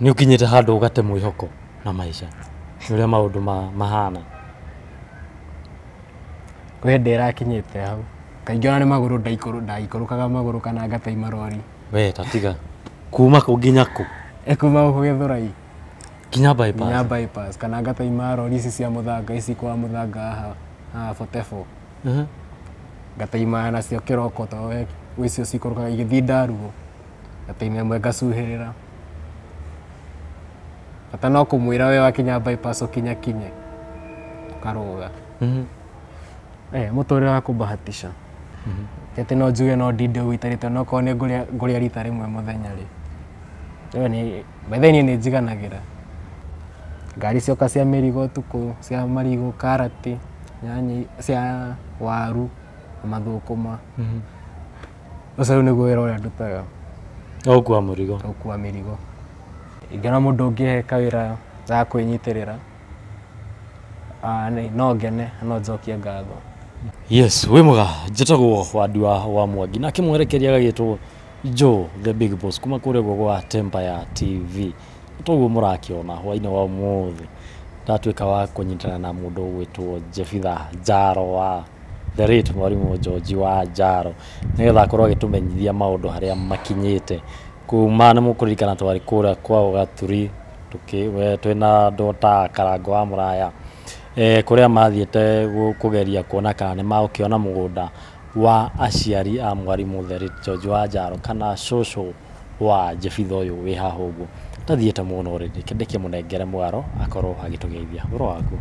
Ni ukinyite handu ugate mwihoko na maisha. Uria maundu mahana. Kwe ndera kinyite hau. Kaingĩ ni maguru ndaikũrũkaga maguru kana ngate marori. We tatiga. Kuma ku nginya ku. Kuma ku Githurai. Kinya bypass. Kinya bypass kana ngate marori ici cia muthanga ici kwa muthanga ha 44. Ngate imana cio kiroko to we icio cikũrũkaga igĩthiĩ Ndarugu. Ngate imwe ngacuhĩrĩra. Ata no kumwira we wakinya bypass ukinya kinye. Karuga. Muturire wa kubahatisha. Tete no njuge no ndinde gwitarite no ko ne nguria rita rimwe muthenya ri. Yo ni betheni ni njiganagira. Ngari cioka cia mirigo tuku cia marigo karati nyanya cia waru mathukuma. Ucio ni gwira uria ndutaga. Okua murigo. Okua mirigo. Ingena mundu ungihe kawira za kwinyitirira. No ngene no njokie ngatho. Yes, we muga njitagwo wadi wa Mwangi na kimwerekeria gagitwo Joe the Big Boss kuma kure gwa Empire TV. Toguo murakiona hwaine wa muthi ndatwika wa kunyitana na mundu gwitwo Jefitha Njaro wa the rate mwarimu George wa Njaro nigetha akorwo agitumenyithia maundu haria makinyite kuma na mukurikana twari kura kwa Gaturi we twina ndota Karango wa Muraya kuria mathiete kugeria kuona kana maũkiona mugunda wa aciari a mwarimu the rate George wa Njaro kana social wa Jefitha uyu wi haha uguo tathiete muno already kindike munengere mwaro akorwo agitugeithia uro waku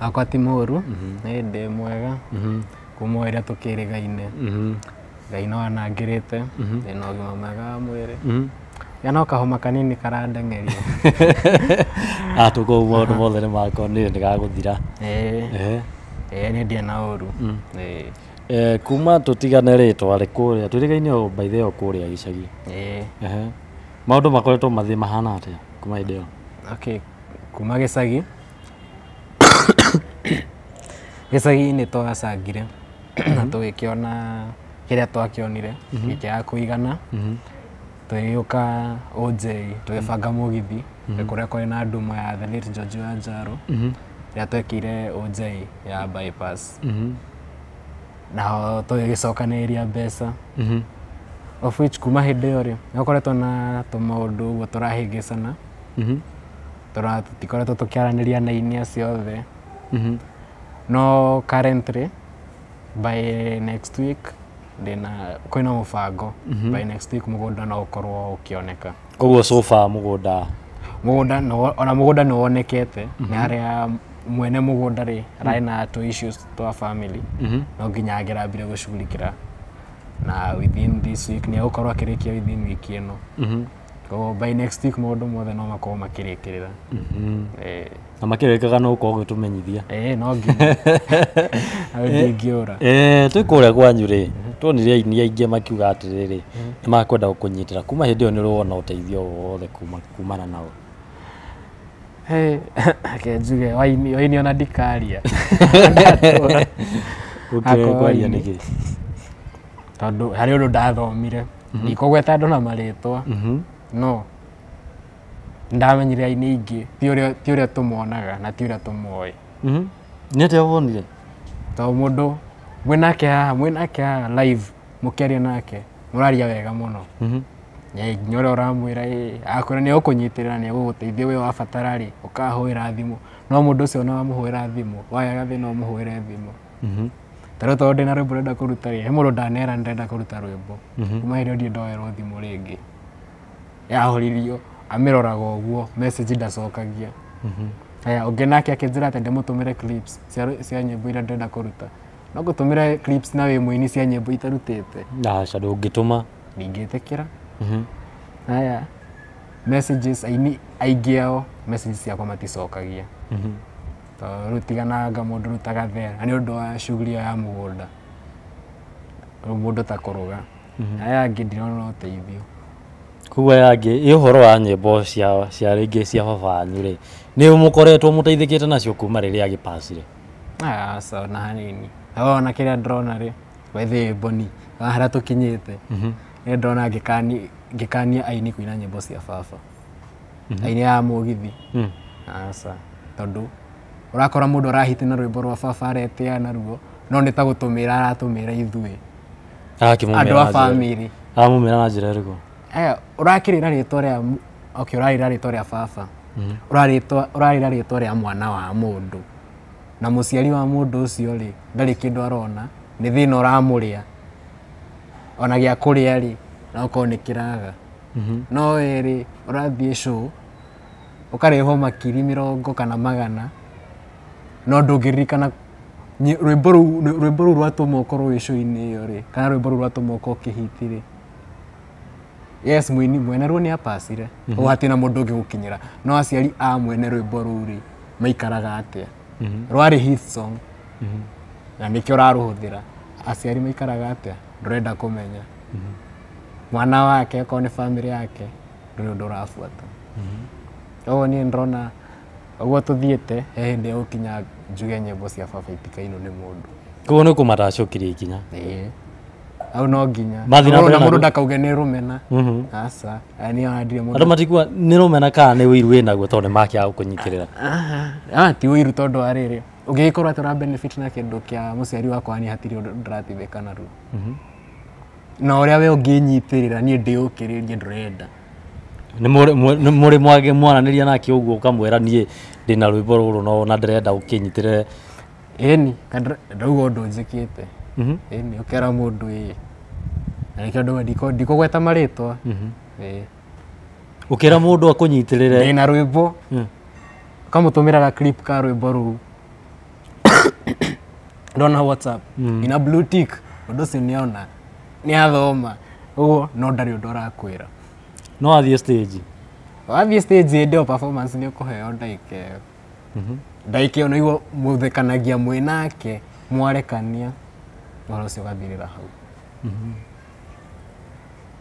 akwa ti muru ni ndi mwega kumweria tukirigaine Ngai no anangirite ino gima mwega mwiri yana kahoma kanini karandengeria atuko mundu mothe mako ni ndigaguthira ni ndi na uru kuma tutigane ritwa rikuria twirigaine o by the way kuria gicagi maundu makoretwo mathi mahana atia kuma ideo okay kuma gicagi gicagi ni twacangire na tugikiona kiria twakionire gikia kuigana tuyuka OJ tuyibanga mugithi kuria kuri na nduma ya the late George wa Njaro ya twekire OJ ya bypass na tugicokanĩria mbeca of which kuma hindi iyo ri nokoretwo na tumaundu uguo turahingicana tutikoretwo tukiaraniria na inia ciothe no currently by next week ndina kwina mubango by next week mugunda no ukorwo ukioneka koguo so far mugunda ona mugunda no wonekete ni aria mwene mugunda ri raina to issues to family no nginya agirambire gushughulikira na within this week ni ukorwo akirikia within week ino so by next week maundu mothe no makorwo makirikirira na makirikaga no ukorwo gitumenyithia no nginya ngiura twikuria kwanyu ri twonire inia ingi makiuga atiriri ni makwenda gukunyitira kuma hindi iyo ni ruona uteithio wothe kumana nao kenjuge waini ona ndikaria ukwaria niki tondu hari undu ndathomire nikogweta andu na maritwa no ndamenyire aini ingi ti uria tumuonaga na ti uria tumuoe ni atia wonire to mundu mwenake haha live mukiaria nake muraria wega muno nyore uramwira akwira ni ukunyitirira ni uguteithia we wabatara ri ukahoera thimu no mundu ucio no wamuhoera thimu wayaga thina umuhoere thimu taro to ndina rwimbo ndenda kuruta ri he mundu ndanera ndenda kuruta rwimbo kuma hirio ndi ndoerwo thimu ringi yahoririo amiroraga uguo message ndacokagia aya ungenake akinjira ati ndimutumire clips cia nyimbo ira ndenda kuruta no gutumira clips na we muini cia nyimbo itarutite na shado ungituma ningitikira aya messages aingi ao messages ciakwa maticokagia to rutiganaga mundu rutaga thera ni undu wa shughuli ya mugunda mundu ta kuruga aya angi ndirona uteithio kuwa yangi i uhoro wa nyimbo cia ringi cia babanyu ri ni mukoretwo muteithikite nacio kuma riria agipasire so na hanini ona kiria ndrona ri wethe boni hara tukinyite ni ndrona ngikania aini kuina nyimbo cia baba aini ya mugithi asa tondu urakora mundu arahite na rwimbo rwa baba aretea na ruo no nĩ ta gũtũmĩra aratũmĩra ithuĩ andũ a family amumĩra na njĩra ĩrĩkũ ũrakĩrĩra rĩtwa rĩa ũrarĩra rĩtwa rĩa baba ũrarĩra rĩtwa rĩa mwana wa mũndũ na mũciari wa mũndũ ũcio rĩ ndarĩ kĩndũ arona nĩ thĩna ũramũrĩa ona gĩa kũrĩa rĩ na ũkorwo nĩ kĩraga no rĩ ũrathiĩ show ũkarĩhwo makiri 40 kana 100 no ndũngĩririkana rwĩmbo rũu rwatũma ũkorwo wĩ show-inĩ ĩyo rĩ kana rwĩmbo rũu rwatũma ũkorwo ũkĩhiti rĩ yes mwene ruo nĩ apacire ũguo hatirĩ na mũndũ ũngĩ gũkinyĩra no aciari a mwene rwĩmbo rũu rĩ maikaraga atĩa rwarĩ hit song na nĩkĩo ũrarũhũthĩra aciari maikaraga atĩa ndũrenda kũmenya mwana wake akorwo nĩ family yake ndũrĩ ũndũ ũrabuata ũguo niĩ ndĩrona ũguo tũthiĩte he hĩndĩ ya gũkinya njuge nyĩmbo cia baba itikainwo nĩ mũndũ koguo nĩ kũmatacokirie ikinya au no nginya na mũndũ ndakauge nĩ rũmena aca niĩ handire mũndũ andũ matikuga nĩ rũmena kana nĩ ũiru wĩnaguo tondũ nĩmakĩaga gũkũnyitĩrĩra ti ũiru tondũ wa rĩrĩ ũngĩgĩkorwo atĩ ũra benefit na kĩndũ kĩa mũciari wakwa niĩ hatirĩ ũndũ ndĩrateithĩka naruo na ũrĩa we ũngĩnyitĩrĩra niĩ ndĩũkĩrĩrie ndũrenda nĩ mũrĩ mwananĩria nake ũguo ũkamwĩra niĩ ndĩna rwĩmbo rũrũ no na ndĩrenda ũkĩnyitĩrĩre ĩni ndauga ũndũ njĩkĩte ĩni ũkera mũndũ na nĩkĩo ndikũgweta marĩtwa ũkĩra mũndũ akũnyitĩrĩre ndĩna rwĩmbo ũkamũtũmĩra clip ka rwĩmbo rũu ndona WhatsApp ina blue tick ũndũ ũcio nĩona nĩathoma ũguo no ndarĩ ũndũ arakwĩra no athiĩ stage wathiĩ stage ĩndĩ o performance nĩ ũkũheo ndagĩka ĩyo ndagĩka ĩyo nĩguo mũthekanagia mwĩ nake mwarekania ũhoro ũcio ũgathirĩra hau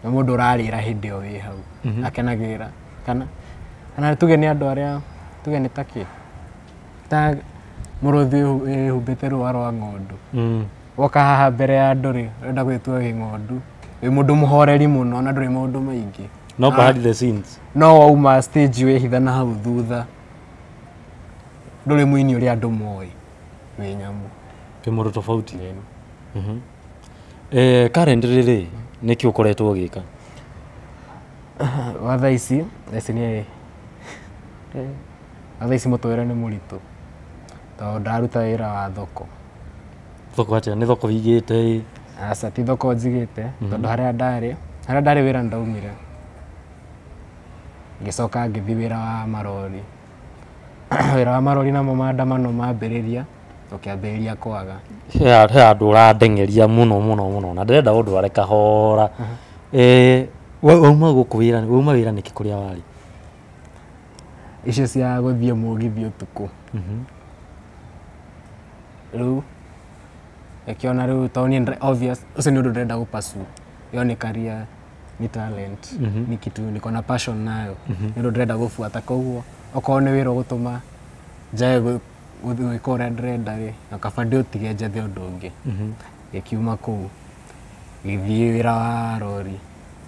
na mũndũ ũrarĩra hĩndĩ ĩyo wĩ hau akenagĩrĩra kana tuge nĩ andũ arĩa tuge nĩ ta mũrũthi wĩhumbĩte rũa rwa ng'ondu woka haha mbere ya andũ rĩ ũrenda gwĩtua wĩ ng'ondu wĩ mũndũ mũhoreri mũno na ndũrĩ maũndũ maingĩ no behind the scenes no wauma stage wĩhitha na hau thutha ndũrĩ mũini ũrĩa andũ moĩ wĩ nyamũ wĩ mũndũ tofauti current rĩrĩ nĩkĩ ũkoretwo ũgĩka watha ici nĩ watha ici mũtũrĩre nĩ mũritũ tondũ ndaruta wĩra wa thoko atĩa nĩ thoko wigĩte aca ti thoko njigĩte tondũ harĩa ndarĩ wĩra ndaumire ngĩcoka ngĩthiĩ wĩra wa marori wĩra wa marori namo maandamano mambĩrĩria ũkĩambĩrĩria kwaga he andũ ũrandeng'eria mũno na ndĩrenda ũndware kahora wauma gũkũ wĩra nĩkĩ kũrĩa warĩ icio cia gũthiĩ mũgithi ũtukũ rĩu ĩkĩona rĩu tondũ niĩ obvious ũcio nĩ ũndũ ndĩrenda gũpursue ĩyo nĩ career ni talent ni kitu niko na passion nayo nĩ ũndũ ndĩrenda gũbuata koguo okorwo nĩ wĩra ũgũtũma njae gwĩka ũrĩa ndĩrenda rĩ na kaba ndĩũtige njethe ũndũ ũngĩ gĩkiuma kũu gĩthiĩ wĩra wa rori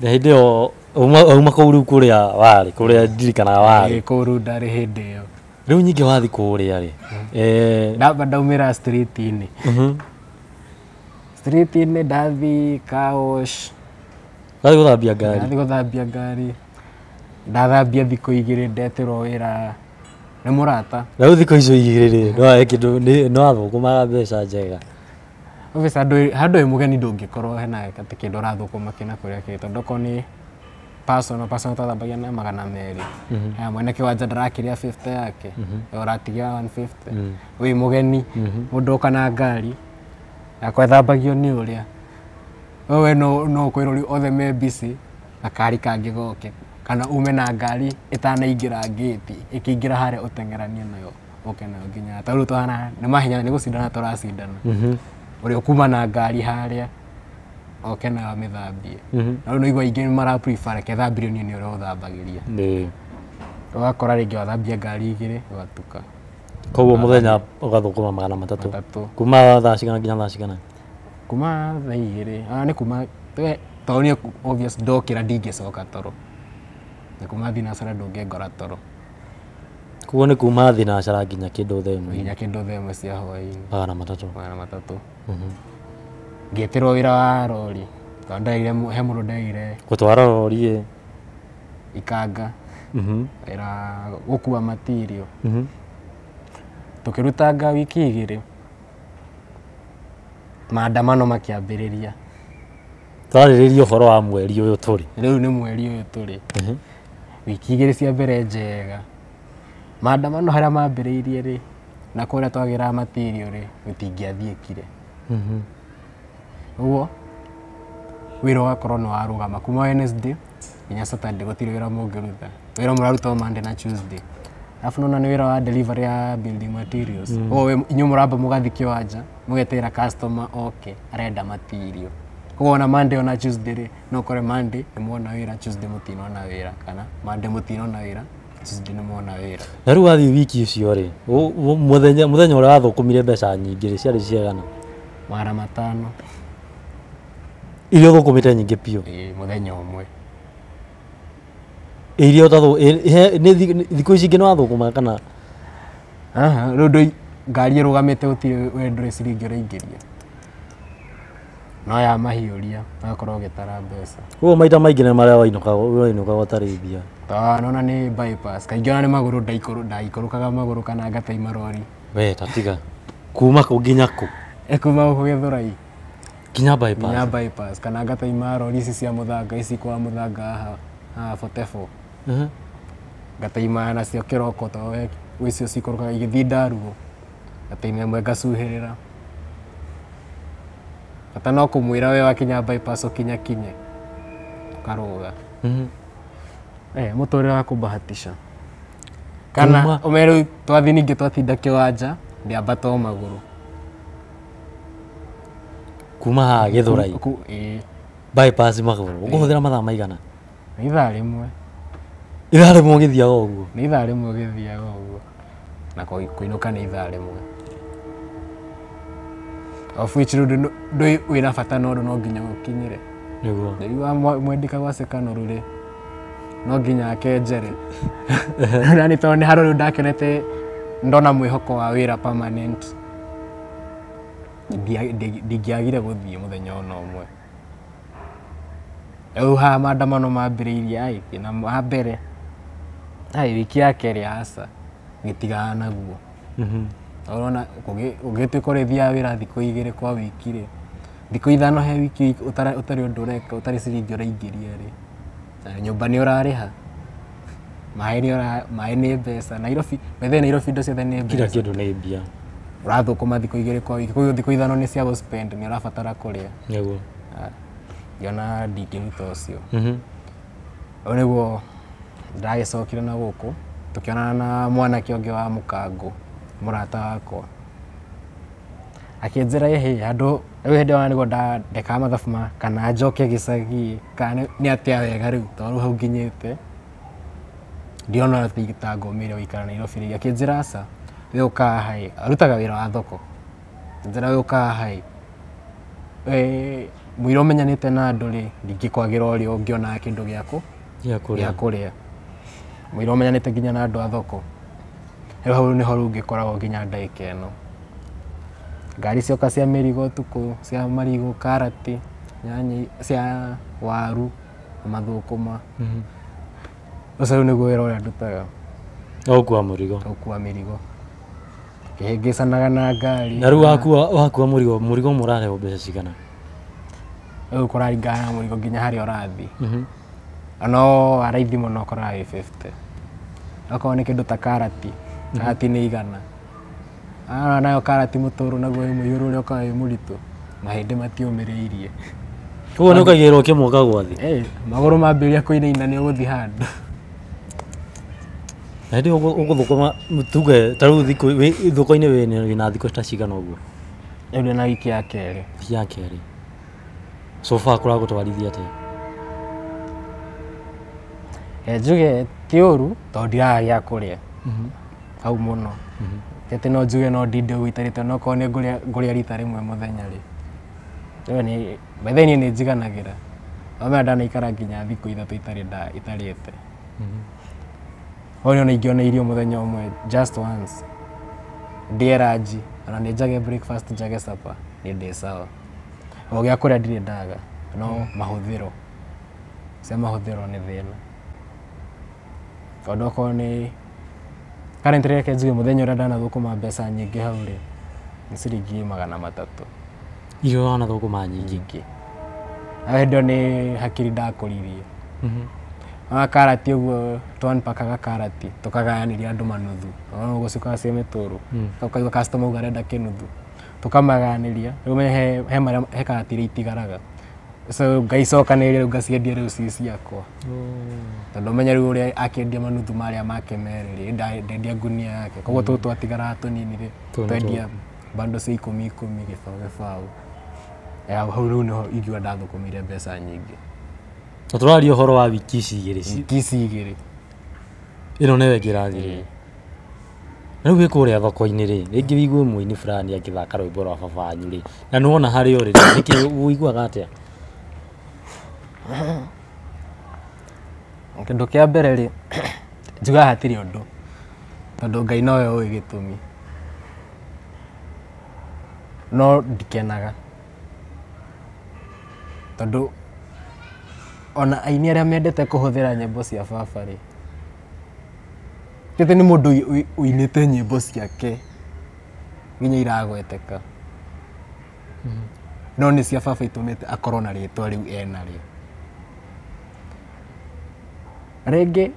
hĩndĩ ĩyo uma kũu rĩu kũrĩa warĩ kũrĩa ndirikanaga warĩ kũu rĩu ndarĩ hĩndĩ ĩyo rĩu nyingĩ wathi kũrĩa rĩ ndamba ndaumĩra street-inĩ street-inĩ ndathi kaosh wathi gũthambia ngari ndathi gũthambia ngari ndathambia thikũ 2 ndeterwo wĩra nĩ mũrata rĩu thikũ icio 2 rĩ no ahe kĩndũ no athũkũmaga mbeca njega obviously handũ wĩ mũgeni ndũngĩkorwo hena atĩ kĩndũ ũrathũkũma kĩna kũrĩa kĩ tondũ okorwo nĩ personal tathambagia na 200 mwene kĩwanja ndarakĩrĩa 50 yake ũratigia 150 wĩ mũgeni mũndũ ũka na ngari akwethambagio nĩ ũrĩa we no kwĩrwo othe me busy na kari kangĩ goke kana ume na ngari ĩtanaingĩra ngĩti ĩkĩingĩra harĩa ũteng'eranie nayo oke nayo nginya tarĩu tũhana nĩ mahinya nĩ gũcindana tũracindana ũrĩa ũkuma na ngari harĩa oke nayo amĩthambie na rĩu nĩigua aingĩ mara prefer reke thambirio niĩ nĩ ũrĩa ũthambagĩria ũgakora rĩngĩ wathambia ngari 2 ũgatuka koguo mũthenya ũgathũkũma 300 kuma thaa cigana nginya thaa cigana kuma thaa 2 nĩ kuma tondũ niĩ obvious ndokĩra ndingĩcoka toro na kuma thinacara ndũngĩngora toro. Koguo nĩ kuma thinacara nginya kĩndũ thaa ĩmwe. Nginya kĩndũ thaa ĩmwe cia hwaĩ-inĩ. Magana matatũ. Magana matatũ. Ngĩtĩrwo wĩra wa rori. Tondũ ndaigire he mũndũ ndaigire. Gũtwara rori Ikanga. Wĩra gũkua material. Tũkĩrutanga wiki 2. Maandamano makĩambĩrĩria. Twarĩrĩria ũhoro wa mweri ũyũ tũrĩ. Rĩu nĩ mweri ũyũ tũrĩ. Wiki 2 cia mbere njega. Maandamano harĩa maambĩrĩirie rĩ, na kũrĩa twagĩraga material rĩ, gũtingĩathiĩkire. Ũguo wĩra ũgakorwo nĩ warũgama kuma Wednesday nginya Saturday gũtirĩ wĩra mũngĩruta. Wĩra mũraruta Monday na Tuesday. Alafu nona nĩ wĩra wa delivery ya building materials. Inyuĩ mũramba mũgathi kĩwanja mũgetĩra customer oke arenda material. Koguo na Monday ona Tuesday rĩ, no ũkore Monday nĩ muona wĩra, Tuesday mũtinona wĩra, kana Monday mũtinona wĩra, Tuesday nĩ muona wĩra. Na rĩu wathiĩ wiki icio rĩ, mũthenya ũrĩa wathũkũmire mbeca nyingĩ rĩ, ciarĩ cigana? Magana 5. Iria ũthũkũmĩte nyingĩ biũ? Mũthenya ũmwe. Iria thikũ ici ingĩ nĩ wathũkũma kana? Rĩu ngari ĩrũgamĩte gũtirĩ wendore ciringi ũraingĩria. No ya mahiũria, agakorwo ũgĩtara mbeca. Ũguo maita maingĩ nĩ marĩa wainũkaga ũtarĩithia. Nona nĩ bypass, kaingĩ ona nĩ magũrũ ndaikũrũkaga magũrũ kana ngataima rori. We tatiga. Kuma kũ nginya kũ? Kuma gũkũ Gĩthũrai. Nginya bypass? Nginya bypass, kana ngataima rori ici cia mũthanga, ici kwa mũthanga haha 44. Ngataima nacio kĩroko tondũ icio cikũrũkaga igĩthiĩ Ndarugu. Ngataima ĩmwe ngacuhĩrĩra. Bata no kũmwĩra we wakinya bypass ũkinyakinye ũkarũga. Mũtũrĩre wa kũbahatisha. Kana ũmere twathi ningĩ twatinda kĩwanja ndĩambata o magũrũ. Kuma haha Gĩthũrai? Bypass magũrũ. Ũkũhũthĩra mathaa maigana? Nĩ ithaa rĩmwe. Ithaa rĩmwe ũgĩthiaga ũguo? Nĩ ithaa rĩmwe ũgĩthiaga ũguo. Na kũinũka nĩ ithaa rĩmwe. Of which rĩu ndũĩ wĩna bata na ũndũ no nginya ũkinyĩre. Nĩguo. Rĩu mwendika gwa Sekanũrũ rĩ, no nginya akenjere. Na nĩ tondũ nĩ harũ rĩu ndakenete ndona mwĩhoko wa wĩra permanent. Ndingĩagire gũthiĩ mũthenya ona ũmwe. Rĩu haha maandamano maambĩrĩirie na wa mbere wiki ya kerĩ aca gĩtigaga naguo. Ũrona ũgĩtuĩka ũrĩthiaga wĩra thikũ 2 kwa wiki rĩ, thikũ 5 he wiki ũtarĩ ũndũ ũreka, ũtarĩ ciringi ũraingĩria rĩ, nyũmba nĩ ũrarĩha, maĩ nĩ mbeca. Nairobi indo ciothe nĩ mbeca. Kila kĩndũ nĩ mbia. Ũrathũkũma thikũ 2 kwa wiki, koguo thikũ 5 nĩ cia gũspend, nĩ ũrabatara kũrĩa. Nĩguo. Ngĩona ndingĩruta ũcio. Ũyũ nĩguo ndagĩcokire na gũkũ, tũkĩonana na mwanake ũngĩ wa Mũkangũ, mũrata wakwa. Akĩnjĩra handũ rĩu hĩndĩ ĩyo nĩguo ndekaga mathabu kana njoke gĩcagi kana nĩ atĩa wega rĩu tondũ hau nginyĩte ndiona ta ngũmĩire gũikara Nairobi rĩngĩ. Akĩnjĩra aca we ũkaga haĩ, arutaga wĩra wa thoko. Akĩnjĩra we ũkaga haĩ, mũira ũmenyanĩte na andũ rĩ, ndingĩkwagĩra ũrĩa ũngĩonaga kĩndũ gĩa kũrĩa. Mũira ũmenyanĩte nginya na andũ a thoko. Rĩu hau nĩho rĩu ngĩkoragwo nginya ndagĩka ĩno. Ngari cioka cia mĩrigo ũtukũ, cia marigũ, karati, nyanya, cia waru, mathũkũma. Ũcio rĩu nĩguo wĩra ũrĩa ndutaga. Gũkua mũrigo? Gũkua mĩrigo. Kĩhĩngĩcanaga na ngari. Na rĩu wakua mũrigo mũrarehwo mbeca cigana? Rĩu kũraringana na mũrigo nginya harĩa ũrathiĩ. No araithi mũno ũkoraga wĩ 50. Okorwo nĩ kĩndũ ta karati, karati nĩ 100. Nayo karati mũtũrũ naguo wĩ mũiyũru ũrĩa ũkaga wĩ mũritũ, mahĩndĩ matiũmĩrĩirie. Koguo nĩ ũkaigĩrĩrwo kĩmũka gwa thĩ? Magũrũ mambĩrĩria kũinaina nĩ ũgũthiĩ handũ. Na hĩndĩ ũgũthũkũma tuge ta rĩu thoko-inĩ wĩna thikũ ta cigana ũguo? Rĩu ndĩna wiki ya kerĩ. Wiki ya kerĩ. So far kũragũtwarithia atĩa? Njuge ti ũru tondũ ndiraga gĩa kũrĩa hau mũno. Tete no njuge no ndinde ũitarĩte no korwo nĩ ngũrĩa rita rĩmwe mũthenya rĩ. By the way nĩ njiganagĩra. Wamenya ndanaikara nginya thikũ 3 itarĩte. Onyo na ingiona irio muthenya umwe just once. Ndieraji, ana njage breakfast njage supper, ni ndi sawa. Ogya kuria ndire ndaga, no mahuthiro. Cia mahuthiro ni thina. Tondu ko ni current rate njuge muthenya uria ndana thukuma mbeca nyingi hau ri ni ciringi 300. Iyo wana thukuma nyingi. Awedo ni hakiri ndakuririe. Karati uguo twanpakaga karati tukagayaniria andu manuthu no gucika ceme turu tukaiga customer ugarenda kinuthu tukamagayaniria riu he karati ri itigaraga so ngaicokanĩrĩria rĩu ngaciendia rĩu ci ciakwa tondũ menya rĩu ũrĩa akĩendia manuthu marĩa make merĩ ndendia ngunia yake koguo tũtũ twatigaraga tũnini rĩ twendia bando cia 10 gĩbaũ hau rĩu nĩho ingiuga ndathũkũmĩire mbeca nyingĩ. Tũraria ũhoro wa wiki ici igĩrĩ ĩno nĩwe ngĩrathire rĩu wĩ kũrĩa thoko-inĩ rĩ rĩngĩ wĩigue mũini fulani akĩthaka rwĩmbo rwa baba wanyu rĩ na nĩwona harĩa ũrĩ nĩkĩ ũiguaga atĩa? Kĩndũ kĩa mbere rĩ njugaga hatirĩ ũndũ tondũ Ngai nowe ũĩ gĩtũmi no ndikenaga tondũ ona aini arĩa mendete kũhũthĩra nyĩmbo cia baba rĩ tete nĩ mũndũ ũinĩte nyĩmbo ciake nginya iragweteka no nĩ cia baba itũmĩte akorwo na rĩtwa rĩu enarĩo. Rĩngĩ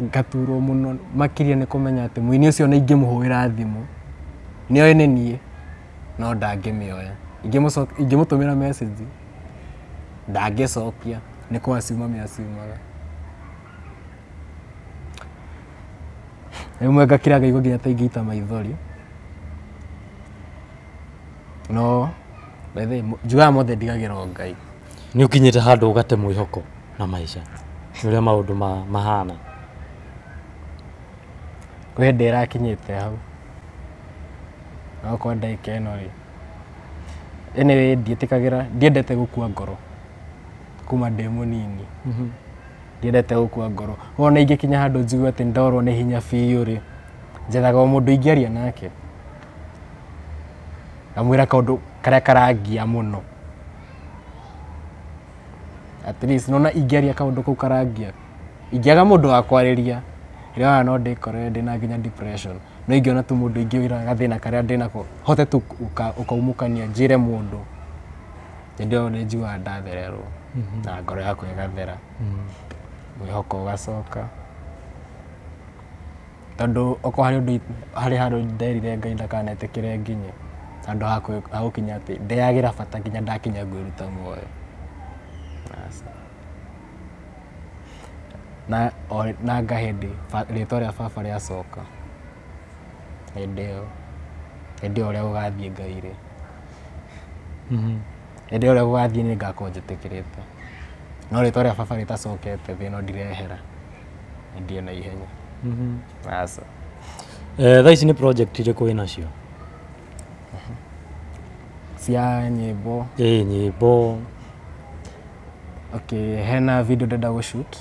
ngaturwo mũno makĩria nĩ kũmenya atĩ mũini ũcio ona ingĩmũhũrĩra thimũ nĩoĩ nĩ niĩ no ndangĩmĩoya ingĩmũtũmĩra message ndangĩcokia nĩ kwaciuma mĩaciumaga. Rĩmwe ngakĩra ngaigua nginya ta ingĩita maithori no njugaga mothe ndigagĩra o Ngai. Nĩ ũkinyĩte handũ ũgate mwĩhoko na maica ũrĩa maũndũ mahana? Kwĩ hĩndĩ ĩrakinyĩte hau no kwa ndagĩka ĩno rĩ anyway ndiendete gũkua ngoro kuma ndĩ mũnini ndiendete gũkua ngoro wona ingĩkinya handũ njigue atĩ ndorwo nĩ hinya biũ rĩ njethaga o mũndũ ingĩaria nake ngamwĩra kaũndũ karĩa karangia mũno at least nona ingĩaria kaũndũ kau karangia ingĩaga mũndũ wa kwarĩria rĩrĩa no ndĩkore ndĩna nginya depression no ingĩona tu mũndũ ingĩwĩra gathĩna karĩa ndĩnako hote tu ũkaumũkania njĩre mũndũ hĩndĩ ĩyo nĩ njugaga ndathererwo na ngoro yakwa ĩgathera mwĩhoko ũgacoka tondũ okorwo harĩ handũ nderire Ngai ndakanetĩkĩre nginye handũ ha gũkinya atĩ ndeyagĩra bata nginya ndakinya ngwĩruta muoyo na ngahĩndĩ rĩtwa rĩa baba rĩacoka hĩndĩ ĩyo ũrĩa gũgathiĩ Ngai rĩ hĩndĩ ĩyo ũrĩa gũgathiĩ nĩ ngakorwo njĩtĩkĩrĩte no rĩtwa rĩa baba rĩtacokete thĩna ndirehera nĩndiĩ na ihenya. Aca thaa ici nĩ project irĩkũ wĩnacio? Cia nyĩmbo? Nyĩmbo. Okay, hena video ndĩrenda gũshoot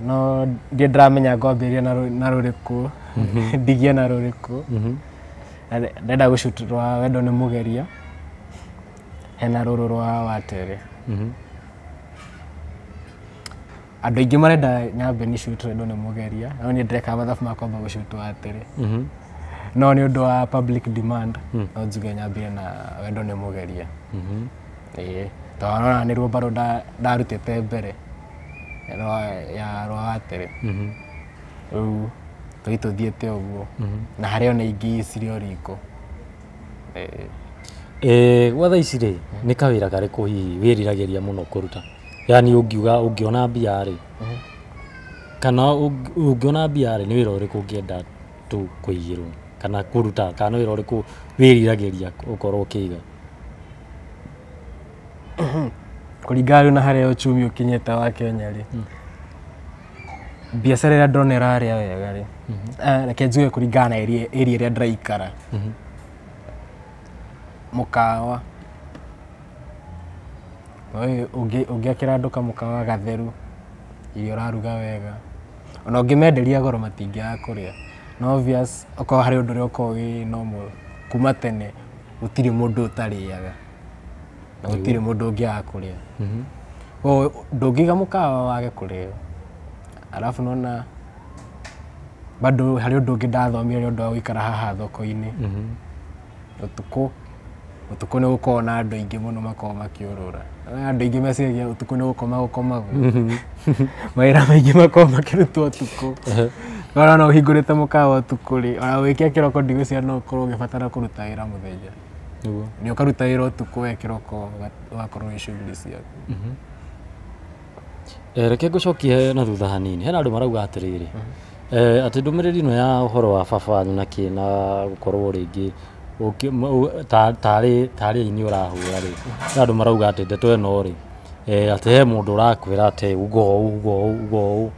no ndiĩ ndĩramenya ngwambĩrĩria na rũrĩkũ ndigie na rũrĩkũ ndĩrenda gũshoot rwa wendo nĩ mũgeria hena rũrũ rwa watere andũ aingĩ marenda nyambe nĩ shoot wendo nĩ mũgeria no niĩ ndĩreka mathabu makwamba gũshoot watere no nĩ ũndũ wa public demand no njuge nyambire na wendo nĩ mũgeria tondũ nona nĩ rũmba ndarutĩte mbere ya rwa watere rĩu tũthiĩte ũguo na harĩ ona ingĩ cirĩ o riko. Gwa thaa ici rĩ nĩ kawĩra karĩkũ hihi wĩriragĩria mũno kũruta yani ũngĩona mbia rĩ kana ũngĩona mbia rĩ nĩ wĩra ũrĩkũ ũngĩenda tu kũigĩrwo kana kũruta kana wĩra ũrĩkũ wĩriragĩria ũkorwo ũkĩiga? Kũringana na harĩa uchumi ũkinyĩte wa Kenya rĩ biacara ĩrĩa ndĩrona ĩrarĩa wega rĩ reke njuge kũringana na area ĩrĩa ndĩraikara mũkawa Oi ungiakira andu kamukawa gatheru irio raruga wega ona ungimenderia goro matingiaga kuria no obvious oko hari undu ri oko wi normal kuma tene utiri mundu utariaga na utiri mundu ungiaga kuria o ndungiga mukawa wage kuria alafu nona bado hari undu ungi ndathomire ni undu wa guikara haha thoko-ini utuku ni gukorwo na andu aingi muno makorwo makiurura andu aingi meciria utuku ni gukoma gukomagwo mawira maingi makorwo makirutwo utuku no uhingurite mukawa utuku ri ona wikia kiroko ndigwiciria no ukorwo ugibatara kuruta wira muthenya ni ukaruta wira utuku we kiroko ugakorwo wi shughuli ciaku reke ngucokie na thutha hanini hena andu marauga atiriri ati ndumiriri no ya uhoro wa baba na kina gukorwo ringi tari ini urahura ri andu marauga ati ndeto eno ri ati he mundu urakwira ati ugo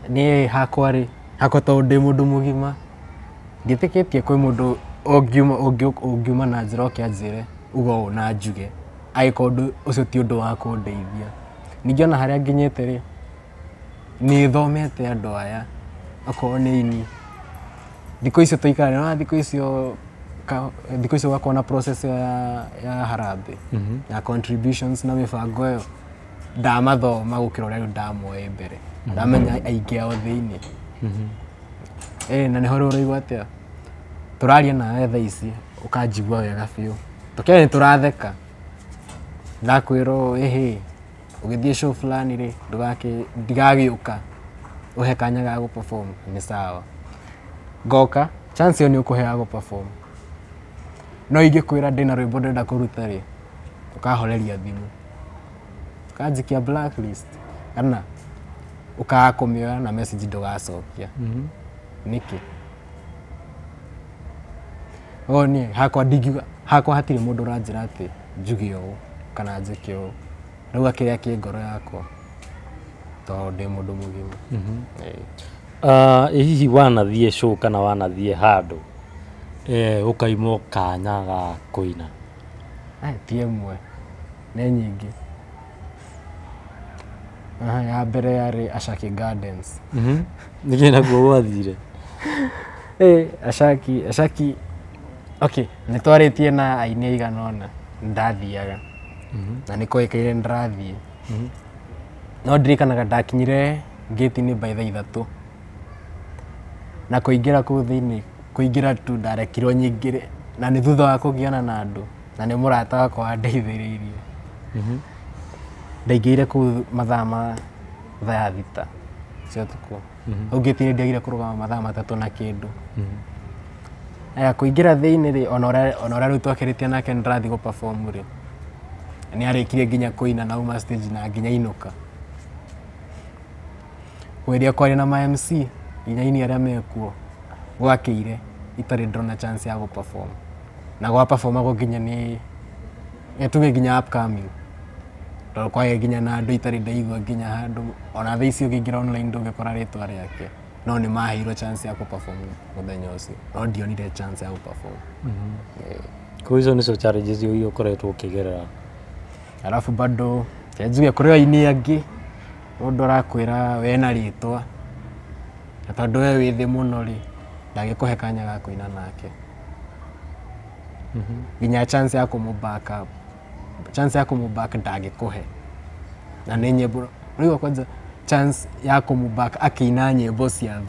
ni hakwa ri hakwa to ndi mundu mugima nditikitie kwi mundu ungiuma na njira ukianjire ugo na njuge aiko undu ucio ti undu wa kundeithia ningi ona haria nginyite ri ni thomete andu aya akorwo ni ini thikũ icio tuikare na thikũ icio wakona na process ya harambee ya contributions na mibango yo ndamathoma gukira uria ndamoe mbere ndamenya aingi ao thiini na ni horo uraigua atia turaria nawe thaa ici ukanjigua wega biũ tukiaria ni turatheka ndakwirwo ugithie show fulani ri ndigagiuka uhe kanya ga perform ni sawa goka chance yo ni ukuhea go perform no ingikwira ndina rwimbo ndenda kuruta ri ukahoreria thimu ukanjikia blacklist kana ukakomioya na message ndugacokia niki ni hakwa hatiri mundu uranjira ati njugi ũũ kana njike ũũ rĩu kiria ki ngoro yakwa to ndi mundu mugima hihi wanathie show kana wanathie handu ukaimwo kanya ga kuina ti imwe ni nyingi ya mbere yari Ashaki Gardens nige naguo wathire Ashaki okay ni twaritie na aini aiganona ndathiaga na niko ikaire ndathie no ndirikanaga ndakinyire gate-ini by thaa 3 na kuingira kuu thiini kuingira tu ndarekirwo nyingire na ni thutha wa kugiana na andu na ni murata wakwa wandeithiriirie ndaingire kuu mathaa ma thaa 6 cia tuku au gate-ini ndiagire kurugama mathaa 3 na kindu kuingira thiini ri ona riu twakiritie nake ndathi go perform ri ni arikire nginya kuina na uma stage na nginya inuka weria kwari na ma MC nginya ini aria mekuo gwakire itari ndona chance ya go perform na go perform go nginya ni tuge nginya upcoming ndo kwa nginya na andu itari ndaigua nginya handu ona thaa icio ngingira online ndungikora ritwa riake no ni mahiro chance ya go perform muthenya ucio no ndionire chance ya go perform kwa hizo nicio challenges hiyo ukoretwo ukigerera alafu bado njuge kuri aini angi mundu arakwira we na ritwa na tondu we wi thi muno ri ndagikuhe kanya ga kuina nake nginya chance ya kumubaka ndagikuhe na ni nyimbo riu kwanza chance ya kumubaka akina nyimbo cia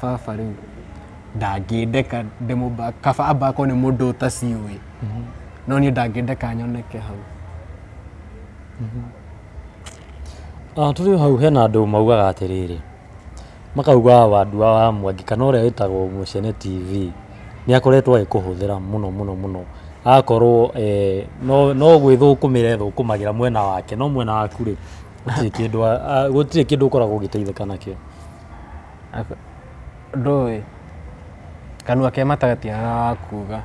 baba riu ndangindeka ndimubaka kaba abako ni mundu utaciui no ni ndangindeka nyoneke hau tuli hau hena andu maugaga atiriri makauga Wadua wa Mwangi kana uria witagwo Mucene TV ni akoretwo agikuhuthira muno akorwo no gwithukumire thukumagira mwena wake no mwena waku ri gutire kindu ukoragwo giteithika nakio ndoi kanua ke matagatia wa kuga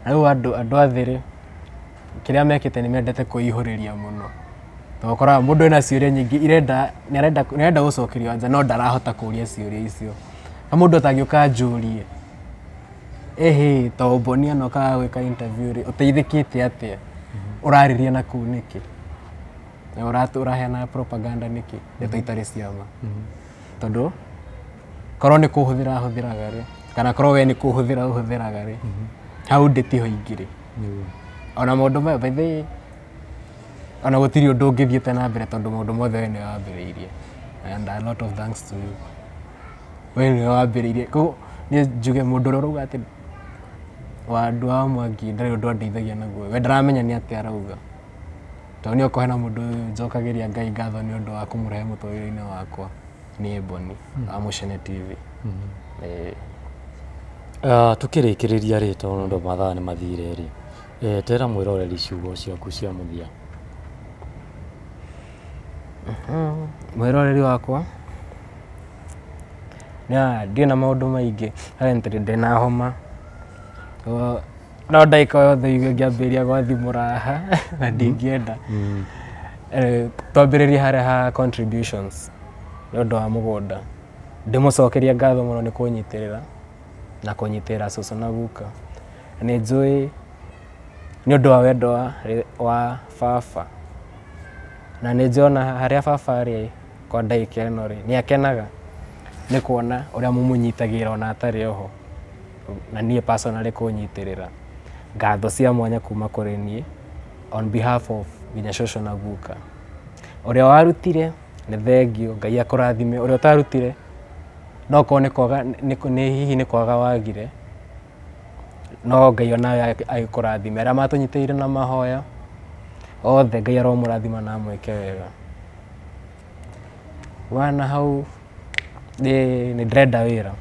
riu andu athiri kiria mekite ni mendete kuihuriria muno tokora mundu ena ciuria nyingi irenda gucokerio anja no ndarahota kuria ciuria icio na mundu atangiuka njurie to bonia no ka gwika interview ri uteithikite atia urariria na kuu niki uraheana propaganda niki ndeto itari ciama tondu korwo ni kuhuthiraga ri kana korwo we ni kuhuthiraga ri hau nditiho ingiri ona maundu maya by the ona gutiri undu ungithiete na mbere tondu maundu mothe we ni wambiriirie and a lot of thanks to you we ni wambiriirie ko ni njuge mundu urauga ati wandu wa Mwangi ndari undu andeithagia naguo we ndaramenya ni atia arauga to ni ukohena mundu njokagiria Ngai ngatho ni undu wa kumurehe mutoiro-ini wakwa ni Boni wa Mucene TV tukirikiriria ri tondu mathaa ni mathire ri tera mwiroreri ciugo ciaku cia muthia mwiroreri wakwa ndio na maundu maingi harentiri ndina homa no ndaika yothe igue ngiambiria gwathimura haha na ndingienda twambiririe haria ha contributions ni undu wa mugunda ndimucokeria ngatho muno ni kunyitirira na kunyitirira cucu na guka ni njui ni undu wa wendo wa baba na ni njona haria baba ari kwa ndaika ino ri ni akenaga ni kuona uria mumunyitagira ona atari oho na nie personally kunyitirira ngatho cia mwanya kuma kuri nie on behalf of nginya cucu na guka uria warutire ni thengio Ngai akurathime uria utarutire no ko ni kwaga ni hihi ni kwaga wagire no Ngai ona agikurathime aria matunyitire na mahoya othe Ngai aromurathima na mweke wega wana hau ni ndrenda wira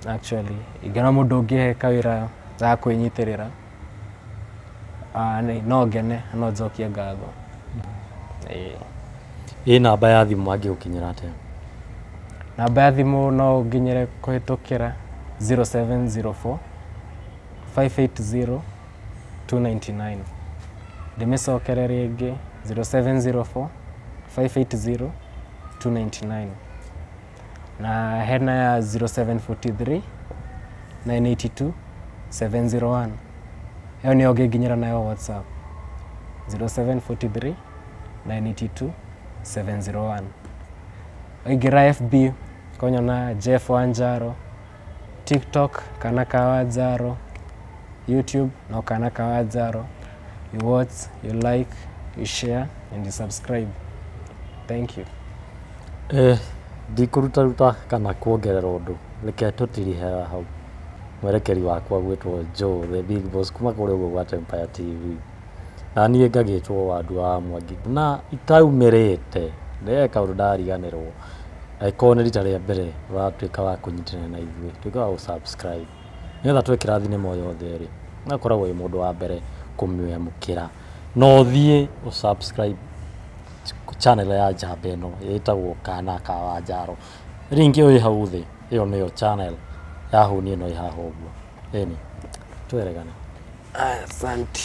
actually igana mundu ungiheka wira za kwinyitirira no ngene no njokie ngatho namba ya thimu angigukinyira atia namba ya thimu no nginyire kuhitukira 0704 580 299 ndimicokere ringi 0704 580 299 na hena ya 0743 982 701 hiyo ni nginyira nayo WhatsApp 0743 982 701 ingira FB konyona Jeff Wanjaro, TikTok Kanaka Wanjaro, YouTube no Kanaka Wanjaro. You watch, you like, you share and you subscribe. Thank you. Ndikuruta kana kuongerera undu reke tutirihe hau mwerekeri wakwa gwitwo Joe the Big Boss kuma kuri uguo gwa Empire TV na nie ngagitwo wandu wa Mwangi na itaumirite ndeka undu ndariganirwo aikone rita ria mbere uratuika wa kunyitirana na ithuĩ tuika wa subscribe nigetha twekira thinema yothe ri nakoragwo ĩ mundu wa mbere kumwamukira no thie subscribe channel ya Njamba ĩno ĩtagwo Kanaka Wanjaro ringi oi hau thi iyo niyo channel ya huni ĩno ĩhaha ũguo eni tweregane asante.